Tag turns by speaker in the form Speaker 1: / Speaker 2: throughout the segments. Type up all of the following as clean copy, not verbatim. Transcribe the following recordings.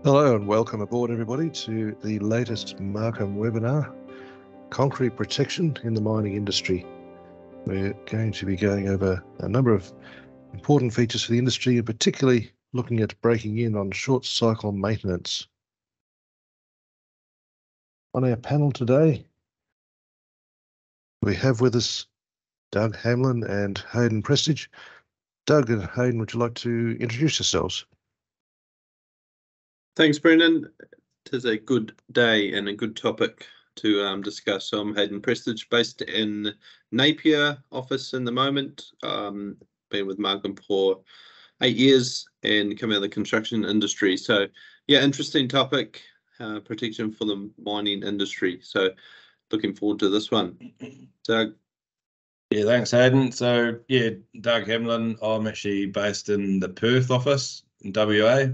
Speaker 1: Hello and welcome aboard everybody to the latest Markham webinar, Concrete Protection in the Mining Industry. We're going to be going over a number of important features for the industry and particularly looking at breaking in on short cycle maintenance. On our panel today, we have with us Doug Hamlin and Hayden Prestidge. Doug and Hayden, would you like to introduce yourselves?
Speaker 2: Thanks, Brendan. It is a good day and a good topic to discuss. So I'm Hayden Prestidge, based in Napier office in the moment. Been with Markham for 8 years and come out of the construction industry. So yeah, interesting topic, protection for the mining industry. So looking forward to this one. Doug.
Speaker 3: Yeah, thanks, Hayden. So yeah, Doug Hamlin. I'm actually based in the Perth office in WA.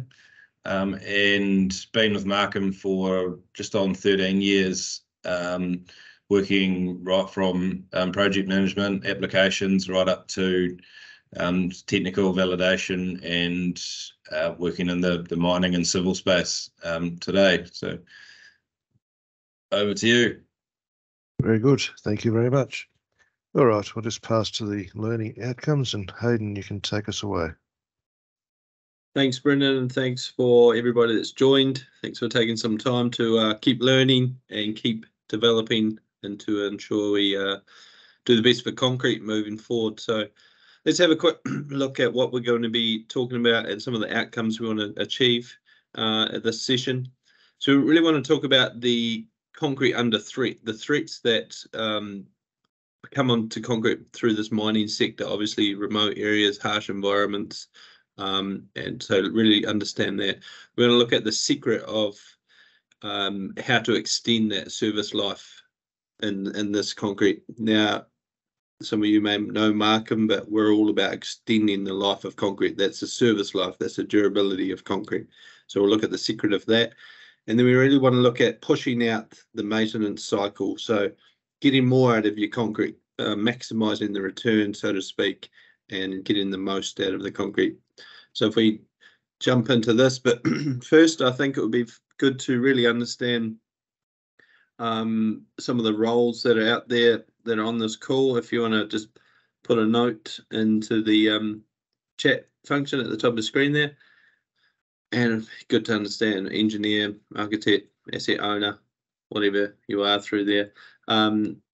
Speaker 3: And been with Markham for just on 13 years, working right from project management, applications, right up to technical validation and working in the mining and civil space today. So over to you.
Speaker 1: Very good. Thank you very much. All right, we'll just pass to the learning outcomes, and Hayden, you can take us away.
Speaker 2: Thanks, Brendan, and thanks for everybody that's joined. Thanks for taking some time to keep learning and keep developing and to ensure we do the best for concrete moving forward. So let's have a quick look at what we're going to be talking about and some of the outcomes we want to achieve at this session. So we really want to talk about the concrete under threat, the threats that come onto concrete through this mining sector, obviously remote areas, harsh environments, and so really understand that. We're going to look at the secret of how to extend that service life in this concrete. Now, some of you may know Markham, but we're all about extending the life of concrete. That's the service life, that's the durability of concrete. So we'll look at the secret of that. And then we really want to look at pushing out the maintenance cycle. So getting more out of your concrete, maximising the return, so to speak, and getting the most out of the concrete. So if we jump into this, but first I think it would be good to really understand some of the roles that are out there that are on this call. If you want to just put a note into the chat function at the top of the screen there. And good to understand engineer, architect, asset owner, whatever you are through there.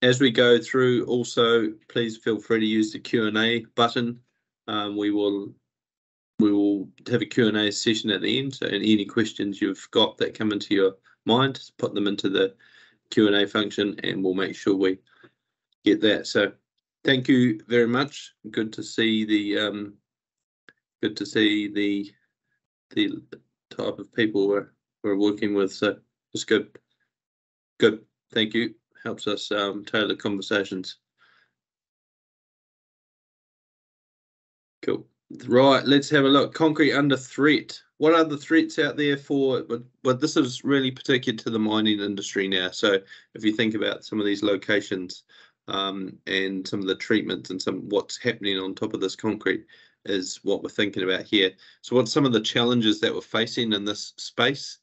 Speaker 2: As we go through, also please feel free to use the Q&A button. We will have a Q&A session at the end, so any questions you've got that come into your mind, just put them into the Q&A function and we'll make sure we get that. So thank you very much. Good to see the type of people we're working with. So it's good. Thank you. Helps us tailor conversations. Cool. Right, let's have a look. Concrete under threat. What are the threats out there for? But this is really particular to the mining industry now. So if you think about some of these locations and some of the treatments and what's happening on top of this concrete is what we're thinking about here. So what's some of the challenges that we're facing in this space?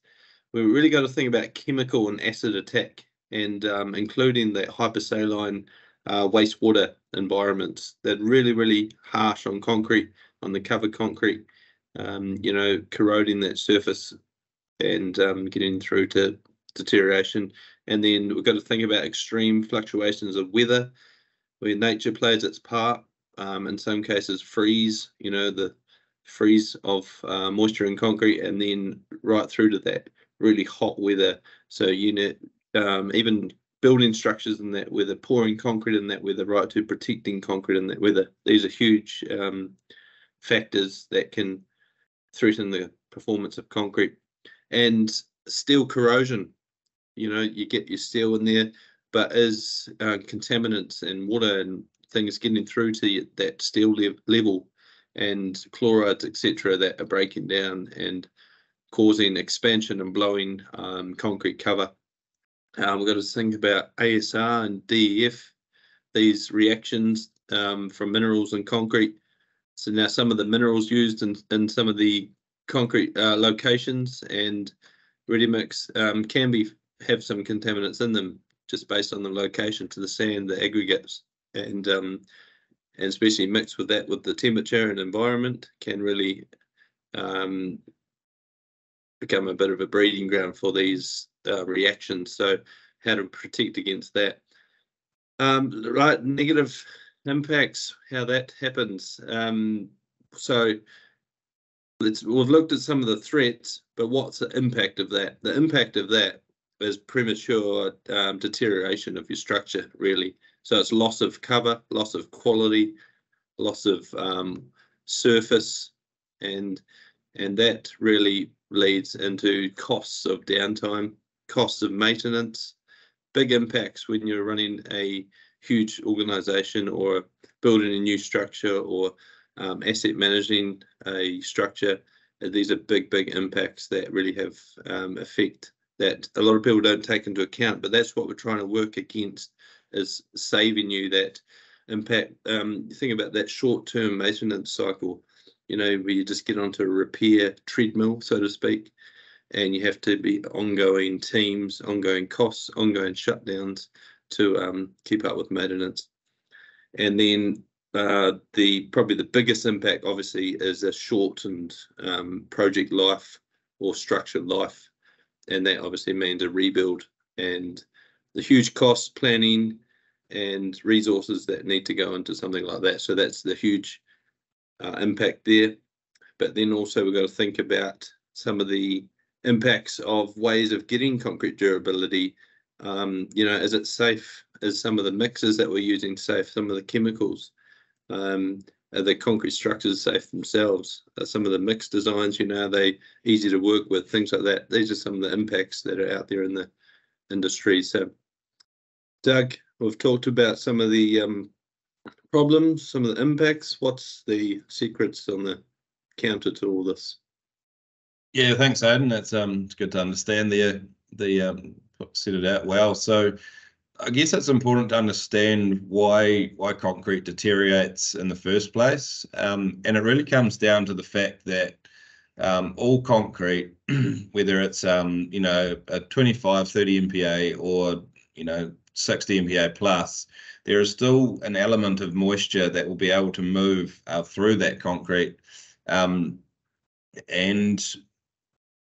Speaker 2: We've really got to think about chemical and acid attack, and including the hypersaline wastewater environments that really harsh on concrete, on the covered concrete, corroding that surface and getting through to deterioration. And then we've got to think about extreme fluctuations of weather, where nature plays its part. In some cases, freeze, the freeze of moisture in concrete, and then right through to that really hot weather. So even building structures in that weather, pouring concrete in that weather, right to protecting concrete in that weather. These are huge factors that can threaten the performance of concrete. And steel corrosion, you get your steel in there, but as contaminants and water and things getting through to that steel level and chlorides, etc., that are breaking down and causing expansion and blowing concrete cover. We've got to think about ASR and DEF, these reactions from minerals and concrete. So now some of the minerals used in some of the concrete locations, and ready mix can have some contaminants in them just based on the location to the sand, the aggregates, and especially mixed with that with the temperature and environment can really become a bit of a breeding ground for these reactions. So how to protect against that. Right, negative impacts, how that happens. So we've looked at some of the threats, but what's the impact of that? The impact of that is premature deterioration of your structure, really. So it's loss of cover, loss of quality, loss of surface, and that really leads into costs of downtime, costs of maintenance, big impacts when you're running a huge organization or building a new structure or asset managing a structure. These are big impacts that really have effect that a lot of people don't take into account, but that's what we're trying to work against, is saving you that impact. Think about that short-term maintenance cycle, you know, where you just get onto a repair treadmill, so to speak, and you have to be ongoing teams, ongoing costs, ongoing shutdowns to keep up with maintenance. And then probably the biggest impact, obviously, is a shortened project life or structure life, and that obviously means a rebuild and the huge cost planning and resources that need to go into something like that. So that's the huge impact there. But then also we've got to think about some of the impacts of ways of getting concrete durability. You know, is it safe? Is some of the mixes that we're using safe? Some of the chemicals? Are the concrete structures safe themselves? Are some of the mix designs, you know, are they easy to work with? Things like that. These are some of the impacts that are out there in the industry. So, Doug, we've talked about some of the problems, some of the impacts. What's the secrets on the counter to all this?
Speaker 3: Yeah, thanks, Hayden. It's good to understand the set it out well. So I guess it's important to understand why concrete deteriorates in the first place, and it really comes down to the fact that all concrete, whether it's you know, a 25, 30 MPa or, you know, 60 MPa plus, there is still an element of moisture that will be able to move through that concrete, and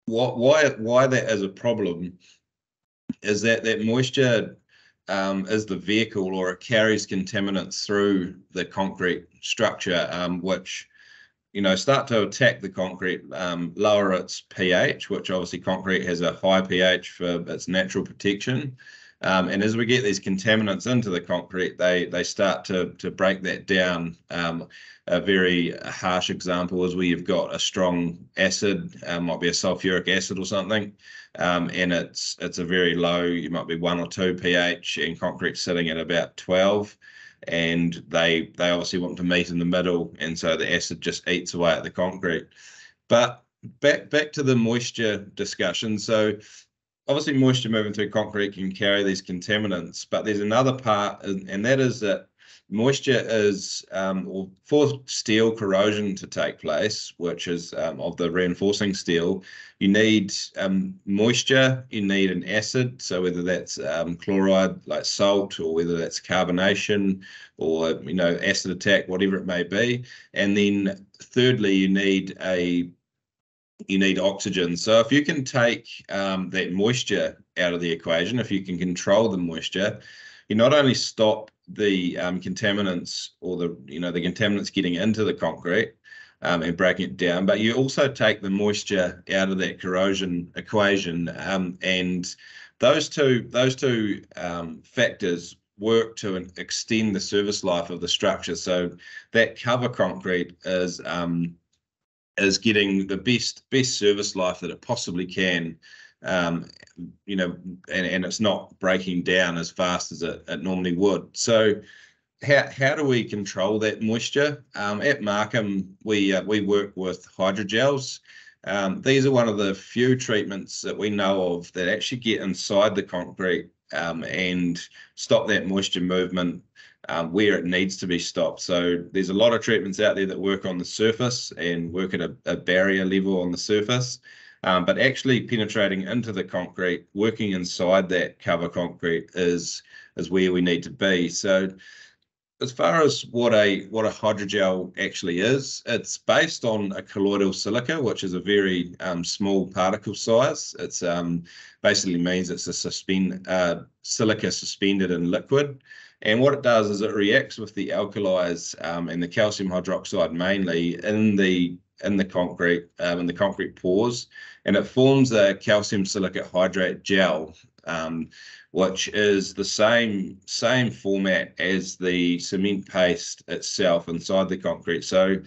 Speaker 3: why that is a problem is that moisture is the vehicle, or it carries contaminants through the concrete structure, which, you know, start to attack the concrete, lower its pH, which obviously concrete has a high pH for its natural protection. And as we get these contaminants into the concrete, they start to break that down. A very harsh example is where you've got a strong acid, might be a sulfuric acid or something, and it's a very low, you might be 1 or 2 pH, and concrete sitting at about 12, and they obviously want to meet in the middle, and so the acid just eats away at the concrete. But back to the moisture discussion. So obviously moisture moving through concrete can carry these contaminants, but there's another part, and that is that moisture is, or for steel corrosion to take place, which is of the reinforcing steel, you need moisture, you need an acid, so whether that's chloride like salt, or whether that's carbonation, or, you know, acid attack, whatever it may be. And then thirdly, you need oxygen. So if you can take that moisture out of the equation, if you can control the moisture, you not only stop the contaminants, or the contaminants getting into the concrete and breaking it down, but you also take the moisture out of that corrosion equation, and those two factors work to extend the service life of the structure. So that cover concrete is getting the best service life that it possibly can, you know, and it's not breaking down as fast as it normally would. So how do we control that moisture? At Markham, we work with hydrogels. These are one of the few treatments that we know of that actually get inside the concrete and stop that moisture movement where it needs to be stopped. So there's a lot of treatments out there that work on the surface and work at a barrier level on the surface, but actually penetrating into the concrete, working inside that cover concrete is where we need to be. So as far as what a hydrogel actually is, it's based on a colloidal silica, which is a very small particle size. It's basically means it's a silica suspended in liquid. And what it does is it reacts with the alkalis and the calcium hydroxide mainly in the concrete, in the concrete pores, and it forms a calcium silicate hydrate gel, which is the same format as the cement paste itself inside the concrete. So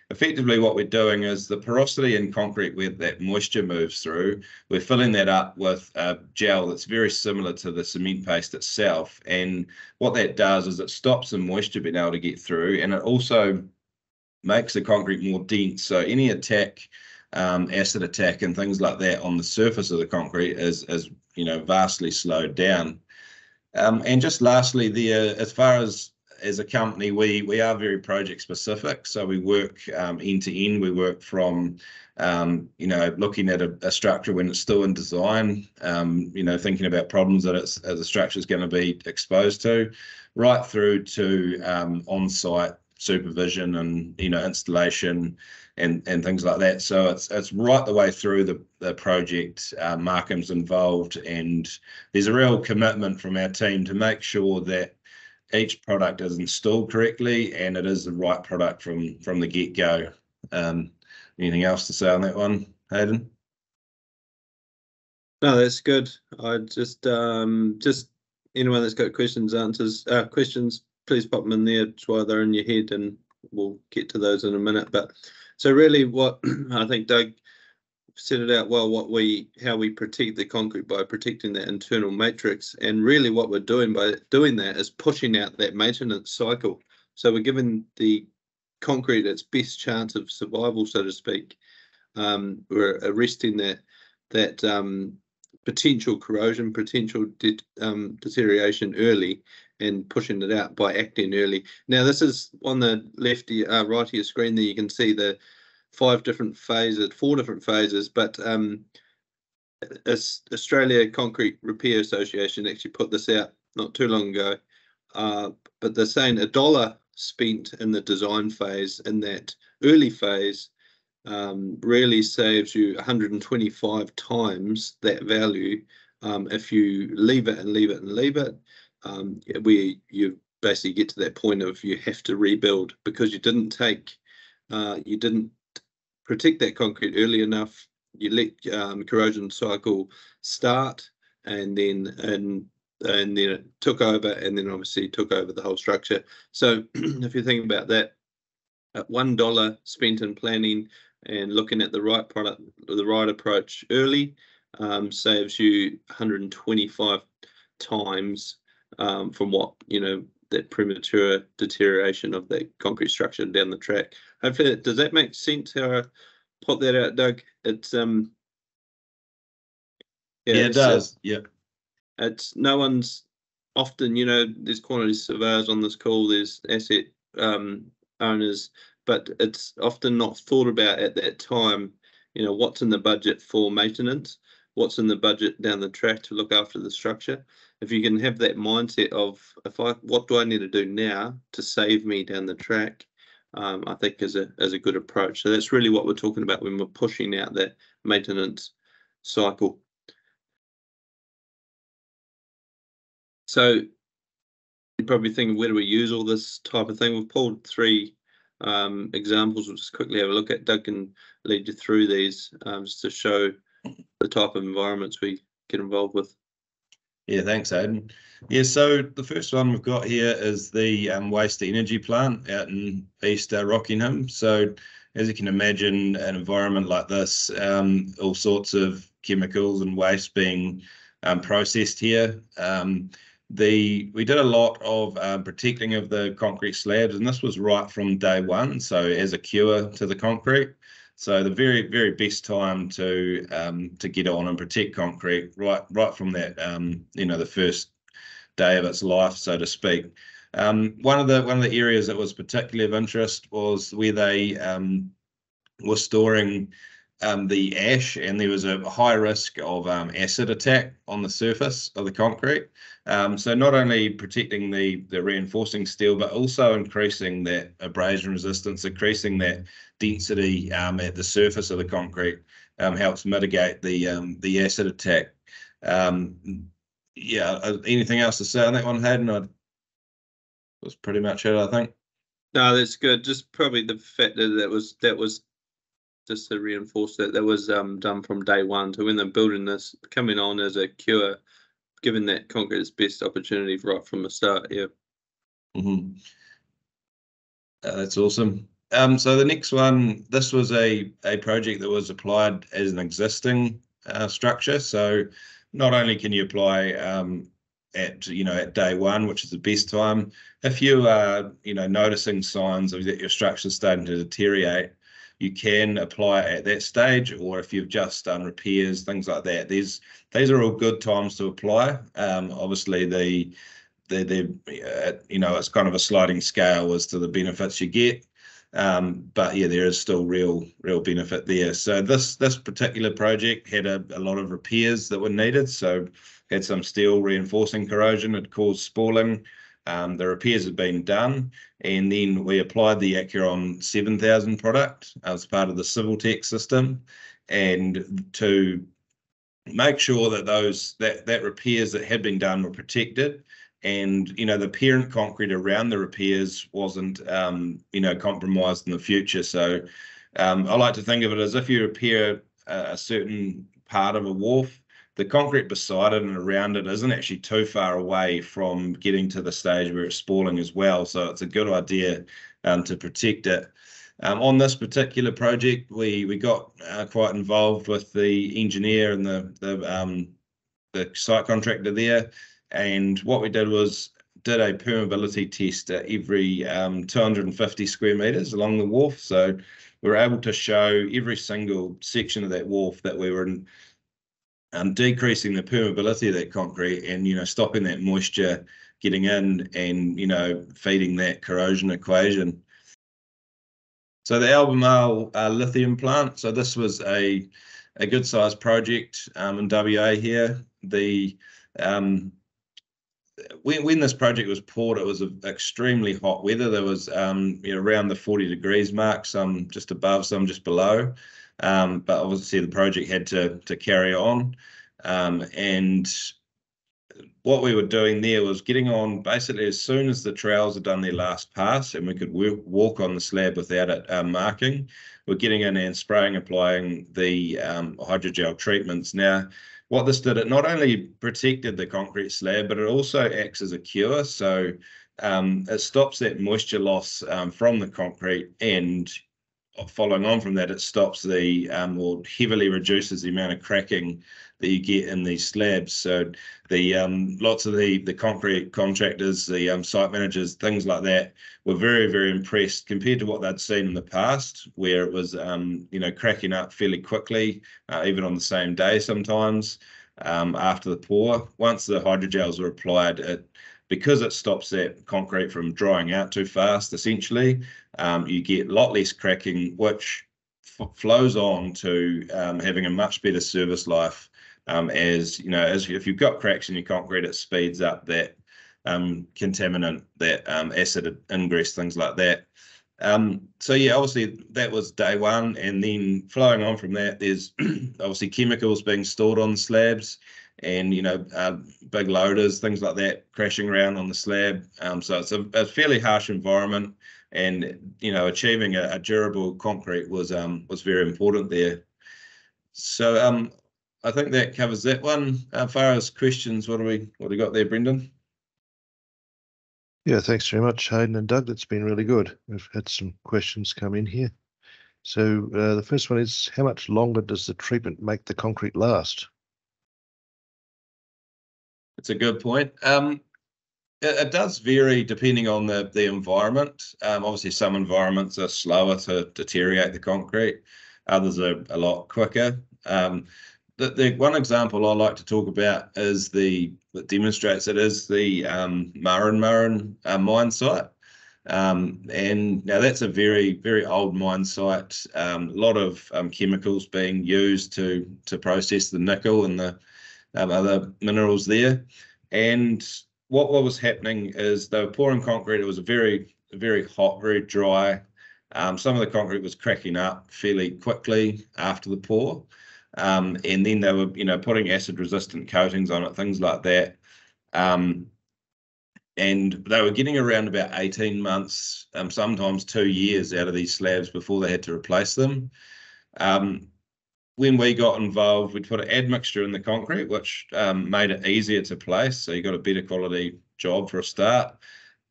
Speaker 3: effectively what we're doing is the porosity in concrete where that moisture moves through, we're filling that up with a gel that's very similar to the cement paste itself. And what that does is it stops the moisture being able to get through, and it also makes the concrete more dense. So any attack, acid attack and things like that on the surface of the concrete is vastly slowed down. And just lastly, as far as a company, we are very project specific. So we work end to end. We work from looking at a structure when it's still in design, thinking about problems that the structure is going to be exposed to, right through to on-site supervision and installation and things like that. So it's right the way through the project. Markham's involved, and there's a real commitment from our team to make sure that each product is installed correctly and it is the right product from the get-go. Anything else to say on that one, Hayden?
Speaker 2: No, that's good. I just anyone that's got questions, please pop them in there while they're in your head, and we'll get to those in a minute. But so really, what I think Doug set it out well, how we protect the concrete by protecting that internal matrix, and really what we're doing by doing that is pushing out that maintenance cycle. So we're giving the concrete its best chance of survival, so to speak. We're arresting that potential corrosion, potential deterioration early, and pushing it out by acting early. Now, this is on the right of your screen there. You can see the 4 different phases, but Australia Concrete Repair Association actually put this out not too long ago, but they're saying $1 spent in the design phase, in that early phase, really saves you 125 times that value if you leave it and leave it and leave it, where you basically get to that point of you have to rebuild because you didn't protect that concrete early enough. You let corrosion cycle start, and then it took over, and then obviously took over the whole structure. So if you think about that, at $1 spent in planning and looking at the right product, the right approach early, saves you 125 times from what that premature deterioration of that concrete structure down the track. Hopefully, does that make sense how I put that out, Doug? It's
Speaker 3: it does. Yeah.
Speaker 2: It's no one's often, there's quantity surveyors on this call, there's asset owners, but it's often not thought about at that time, what's in the budget for maintenance, what's in the budget down the track to look after the structure. If you can have that mindset of what do I need to do now to save me down the track, I think is a good approach. So that's really what we're talking about when we're pushing out that maintenance cycle. So you're probably thinking, where do we use all this type of thing? We've pulled 3 examples. We'll just quickly have a look at. Doug can lead you through these just to show the type of environments we get involved with.
Speaker 3: Yeah, thanks, Hayden. Yeah, so the first one we've got here is the waste to energy plant out in East Rockingham. So as you can imagine, an environment like this, all sorts of chemicals and waste being processed here. We did a lot of protecting of the concrete slabs, and this was right from day one, so as a cure to the concrete. So the very, very best time to get on and protect concrete right from that, the first day of its life, so to speak. One of the areas that was particularly of interest was where they were storing the ash, and there was a high risk of acid attack on the surface of the concrete. So not only protecting the reinforcing steel, but also increasing that abrasion resistance, increasing that density at the surface of the concrete helps mitigate the acid attack. Yeah, anything else to say on that one, Hayden? That was pretty much it, I think.
Speaker 2: No, that's good. Just probably the fact that that was just to reinforce that was done from day one. So when they're building this, coming on as a cure, given that concrete is best opportunity right from the start. Yeah.
Speaker 3: That's awesome. So the next one, this was a project that was applied as an existing structure. So not only can you apply at day one, which is the best time, if you are noticing signs of that your structure is starting to deteriorate, you can apply it at that stage, or if you've just done repairs, things like that. These are all good times to apply. Obviously, it's kind of a sliding scale as to the benefits you get. But yeah, there is still real benefit there. So this particular project had a lot of repairs that were needed. So had some steel reinforcing corrosion. It caused spalling. The repairs had been done, and then we applied the Acuron 7000 product as part of the Civil Tech system, and to make sure that that repairs that had been done were protected, and the parent concrete around the repairs wasn't compromised in the future. So I like to think of it as if you repair a certain part of a wharf, the concrete beside it and around it isn't actually too far away from getting to the stage where it's spalling as well. So it's a good idea to protect it. On this particular project, we got quite involved with the engineer and the site contractor there. And what we did was did a permeability test at every 250 square meters along the wharf. So we were able to show every single section of that wharf that we were decreasing the permeability of that concrete and stopping that moisture getting in and feeding that corrosion equation. So the Albemarle lithium plant. So this was a good sized project in WA here. When this project was poured, it was extremely hot weather. There was around the 40 degrees mark, some just above, some just below. But obviously the project had to carry on. And what we were doing there was getting on basically as soon as the trowels had done their last pass and we could walk on the slab without it marking, we're getting in and applying the hydrogel treatments. Now, what this did, it not only protected the concrete slab, but it also acts as a cure. So it stops that moisture loss from the concrete, and following on from that, it stops or heavily reduces the amount of cracking that you get in these slabs. So lots of the concrete contractors, the site managers, things like that, were very, very impressed compared to what they'd seen in the past, where it was cracking up fairly quickly, even on the same day sometimes after the pour. Once the hydrogels are applied, because it stops that concrete from drying out too fast, essentially, you get a lot less cracking, which flows on to having a much better service life. As if you've got cracks in your concrete, it speeds up that contaminant, that acid ingress, things like that. So yeah, obviously that was day one, and then flowing on from that, there's obviously chemicals being stored on slabs, and big loaders, things like that, crashing around on the slab. So it's a fairly harsh environment, and achieving a durable concrete was very important there. So I think that covers that one. As far as questions, what do we got there, Brendan?
Speaker 1: Yeah, thanks very much, Hayden and Doug. That's been really good. We've had some questions come in here. So the first one is, how much longer does the treatment make the concrete last?
Speaker 3: It's a good point. It does vary depending on the environment. Obviously, some environments are slower to deteriorate the concrete. Others are a lot quicker. the one example I like to talk about is that demonstrates it is the Murrin mine site. And now that's a very, very old mine site. A lot of chemicals being used to process the nickel and the other minerals there. And what was happening is they were pouring concrete. It was a very, very hot, very dry. Some of the concrete was cracking up fairly quickly after the pour. And then they were, putting acid-resistant coatings on it, things like that. And they were getting around about 18 months, sometimes 2 years out of these slabs before they had to replace them. When we got involved, we'd put an admixture in the concrete, which made it easier to place. So you got a better quality job for a start.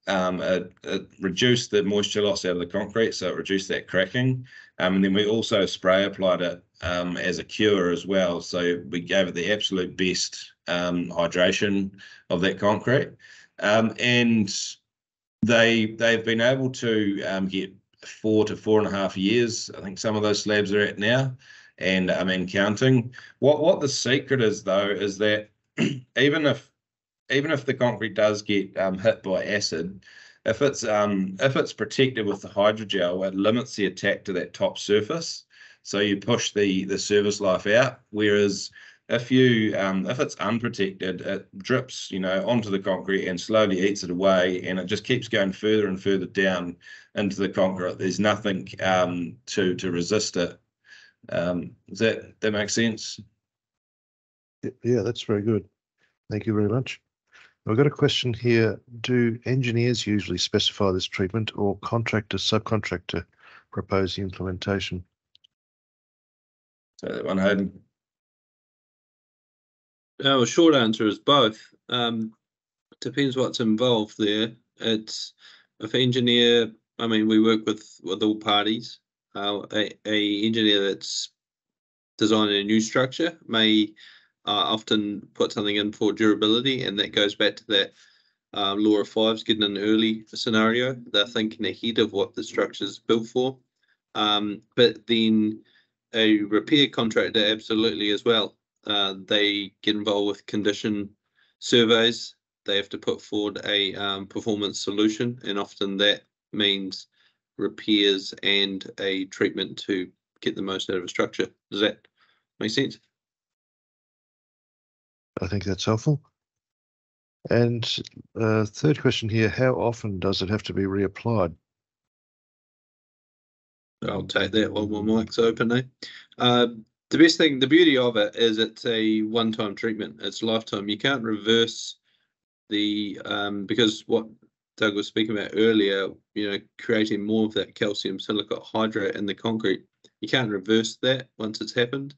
Speaker 3: It reduced the moisture loss out of the concrete, so it reduced that cracking. And then we also spray applied it as a cure as well. So we gave it the absolute best hydration of that concrete. And they've been able to get 4 to 4.5 years. I think some of those slabs are at now, and counting. What the secret is though is that even if the concrete does get hit by acid, if it's protected with the hydrogel, it limits the attack to that top surface. So you push the service life out. Whereas if it's unprotected, it drips, onto the concrete and slowly eats it away, and it just keeps going further and further down into the concrete. There's nothing to resist it. Does that make sense?
Speaker 1: Yeah, that's very good. Thank you very much. We've got a question here. Do engineers usually specify this treatment, or contractor, subcontractor propose the implementation?
Speaker 3: So that one, Hayden.
Speaker 2: Well, short answer is both. Depends what's involved there. It's if engineer. We work with all parties. A engineer that's designing a new structure may often put something in for durability, and that goes back to that law of fives, getting an early scenario. They're thinking ahead of what the structure's built for. But then a repair contractor absolutely as well. They get involved with condition surveys. They have to put forward a performance solution, and often that means repairs and a treatment to get the most out of a structure. Does that make sense?
Speaker 1: I think that's helpful. And third question here, how often does it have to be reapplied?
Speaker 2: I'll take that while my mic's open, eh? The beauty of it is it's a one-time treatment. It's lifetime. You can't reverse the, because what Doug was speaking about earlier, creating more of that calcium silicate hydrate in the concrete, you can't reverse that once it's happened,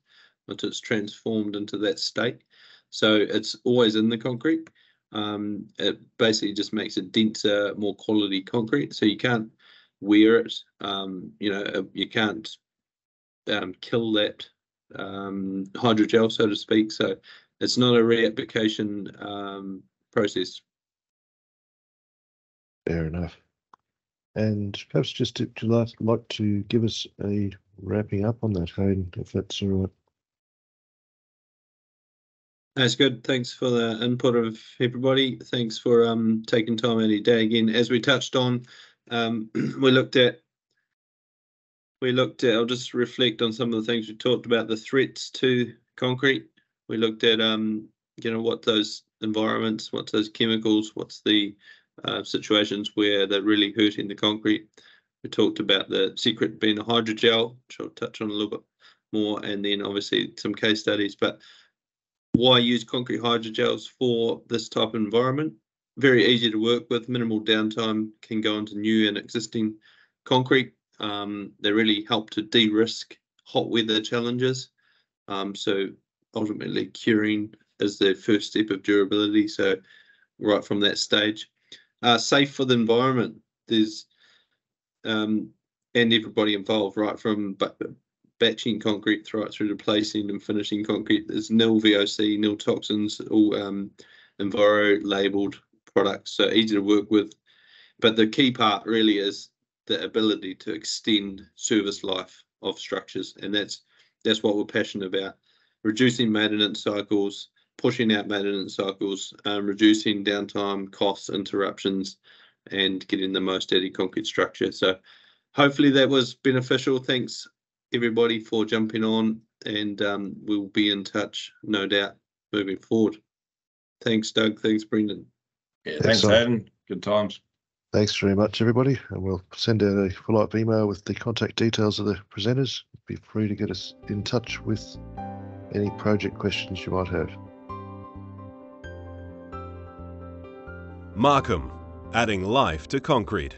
Speaker 2: once it's transformed into that state. So it's always in the concrete. It basically just makes it denser, more quality concrete. So you can't wear it. You can't kill that hydrogel, so to speak. So it's not a reapplication process.
Speaker 1: Fair enough. And perhaps just to like to give us a wrapping up on that, Hayden, if that's all right.
Speaker 2: That's good. Thanks for the input of everybody. Thanks for taking time out of your day again. As we touched on, we looked at. I'll just reflect on some of the things we talked about. The threats to concrete. We looked at what those environments, what's those chemicals, what's the situations where they're really hurting the concrete. We talked about the secret being a hydrogel, which I'll touch on a little bit more, and then obviously some case studies. But why use concrete hydrogels for this type of environment? Very easy to work with, minimal downtime, can go into new and existing concrete. They really help to de-risk hot weather challenges. So ultimately curing is the first step of durability. So right from that stage. Safe for the environment. There's and everybody involved, right from batching concrete right through to placing and finishing concrete. There's nil VOC, nil toxins, all Enviro labelled products, so easy to work with. But the key part really is the ability to extend service life of structures, and that's what we're passionate about. reducing maintenance cycles, pushing out maintenance cycles, reducing downtime, costs, interruptions, and getting the most out of concrete structure. So hopefully that was beneficial. Thanks everybody for jumping on, and we'll be in touch, no doubt, moving forward. Thanks, Doug. Thanks, Brendan.
Speaker 3: Yeah, thanks, Hayden. Good times.
Speaker 1: Thanks very much, everybody. And we'll send out a follow-up email with the contact details of the presenters. Be free to get us in touch with any project questions you might have.
Speaker 4: Markham, adding life to concrete.